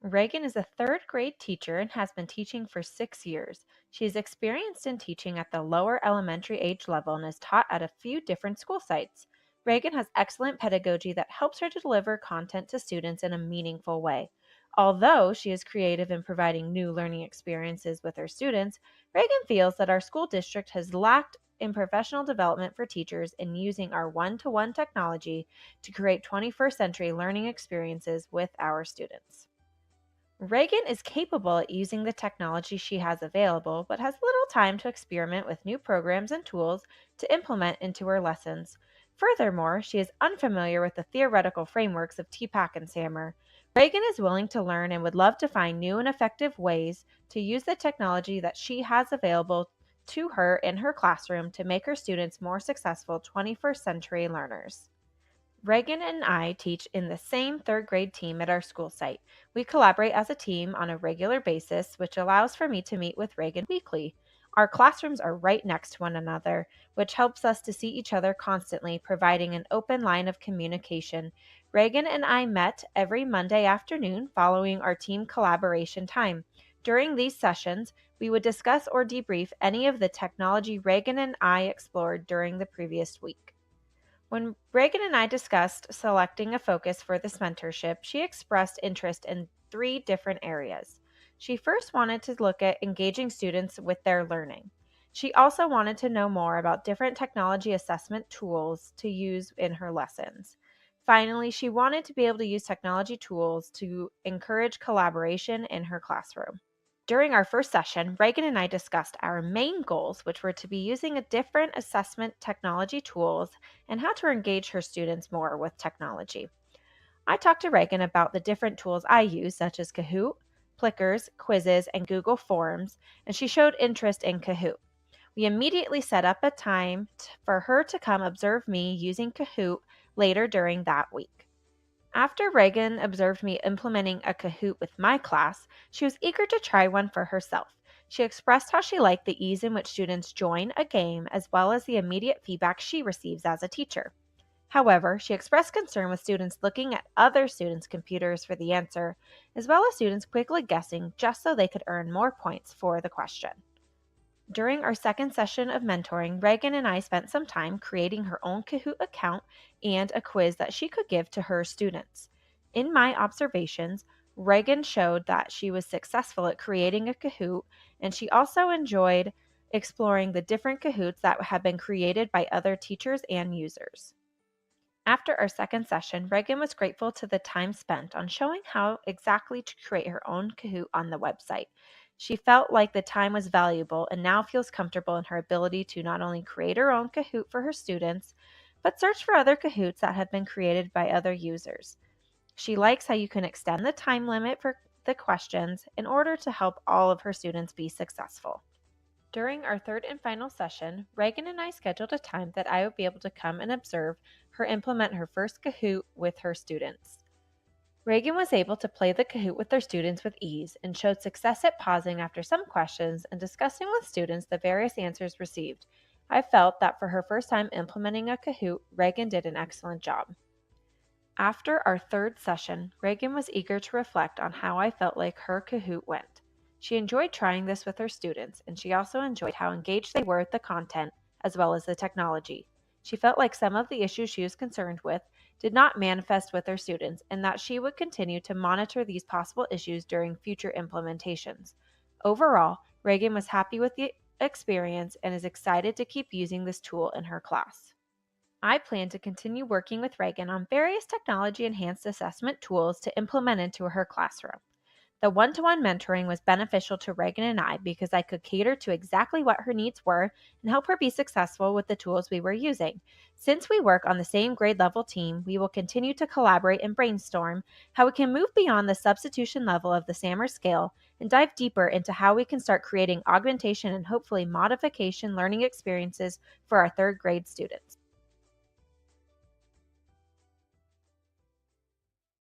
Reagan is a third grade teacher and has been teaching for 6 years. She is experienced in teaching at the lower elementary age level and has taught at a few different school sites. Reagan has excellent pedagogy that helps her to deliver content to students in a meaningful way. Although she is creative in providing new learning experiences with her students, Reagan feels that our school district has lacked in professional development for teachers in using our one to one technology to create 21st century learning experiences with our students. Reagan is capable at using the technology she has available, but has little time to experiment with new programs and tools to implement into her lessons. Furthermore, she is unfamiliar with the theoretical frameworks of TPAC and SAMR. Reagan is willing to learn and would love to find new and effective ways to use the technology that she has available to her in her classroom to make her students more successful 21st century learners. Reagan and I teach in the same third grade team at our school site. We collaborate as a team on a regular basis, which allows for me to meet with Reagan weekly. Our classrooms are right next to one another, which helps us to see each other constantly, providing an open line of communication. Reagan and I met every Monday afternoon following our team collaboration time. During these sessions, we would discuss or debrief any of the technology Reagan and I explored during the previous week. When Reagan and I discussed selecting a focus for this mentorship, she expressed interest in three different areas. She first wanted to look at engaging students with their learning. She also wanted to know more about different technology assessment tools to use in her lessons. Finally, she wanted to be able to use technology tools to encourage collaboration in her classroom. During our first session, Reagan and I discussed our main goals, which were to be using a different assessment technology tools and how to engage her students more with technology. I talked to Reagan about the different tools I use, such as Kahoot, Plickers, quizzes, and Google Forms, and she showed interest in Kahoot. We immediately set up a time for her to come observe me using Kahoot later during that week. After Reagan observed me implementing a Kahoot with my class, she was eager to try one for herself. She expressed how she liked the ease in which students join a game as well as the immediate feedback she receives as a teacher. However, she expressed concern with students looking at other students' computers for the answer, as well as students quickly guessing just so they could earn more points for the question. During our second session of mentoring, Reagan and I spent some time creating her own Kahoot account and a quiz that she could give to her students. In my observations, Reagan showed that she was successful at creating a Kahoot, and she also enjoyed exploring the different Kahoots that had been created by other teachers and users. After our second session, Reagan was grateful to the time spent on showing how exactly to create her own Kahoot on the website. She felt like the time was valuable and now feels comfortable in her ability to not only create her own Kahoot for her students, but search for other Kahoots that have been created by other users. She likes how you can extend the time limit for the questions in order to help all of her students be successful. During our third and final session, Reagan and I scheduled a time that I would be able to come and observe her implement her first Kahoot with her students. Reagan was able to play the Kahoot with her students with ease and showed success at pausing after some questions and discussing with students the various answers received. I felt that for her first time implementing a Kahoot, Reagan did an excellent job. After our third session, Reagan was eager to reflect on how I felt like her Kahoot went. She enjoyed trying this with her students, and she also enjoyed how engaged they were with the content as well as the technology. She felt like some of the issues she was concerned with did not manifest with her students, and that she would continue to monitor these possible issues during future implementations. Overall, Reagan was happy with the experience and is excited to keep using this tool in her class. I plan to continue working with Reagan on various technology enhanced assessment tools to implement into her classroom. The one to one mentoring was beneficial to Reagan and I because I could cater to exactly what her needs were and help her be successful with the tools we were using. Since we work on the same grade level team, we will continue to collaborate and brainstorm how we can move beyond the substitution level of the SAMR scale and dive deeper into how we can start creating augmentation and hopefully modification learning experiences for our third grade students.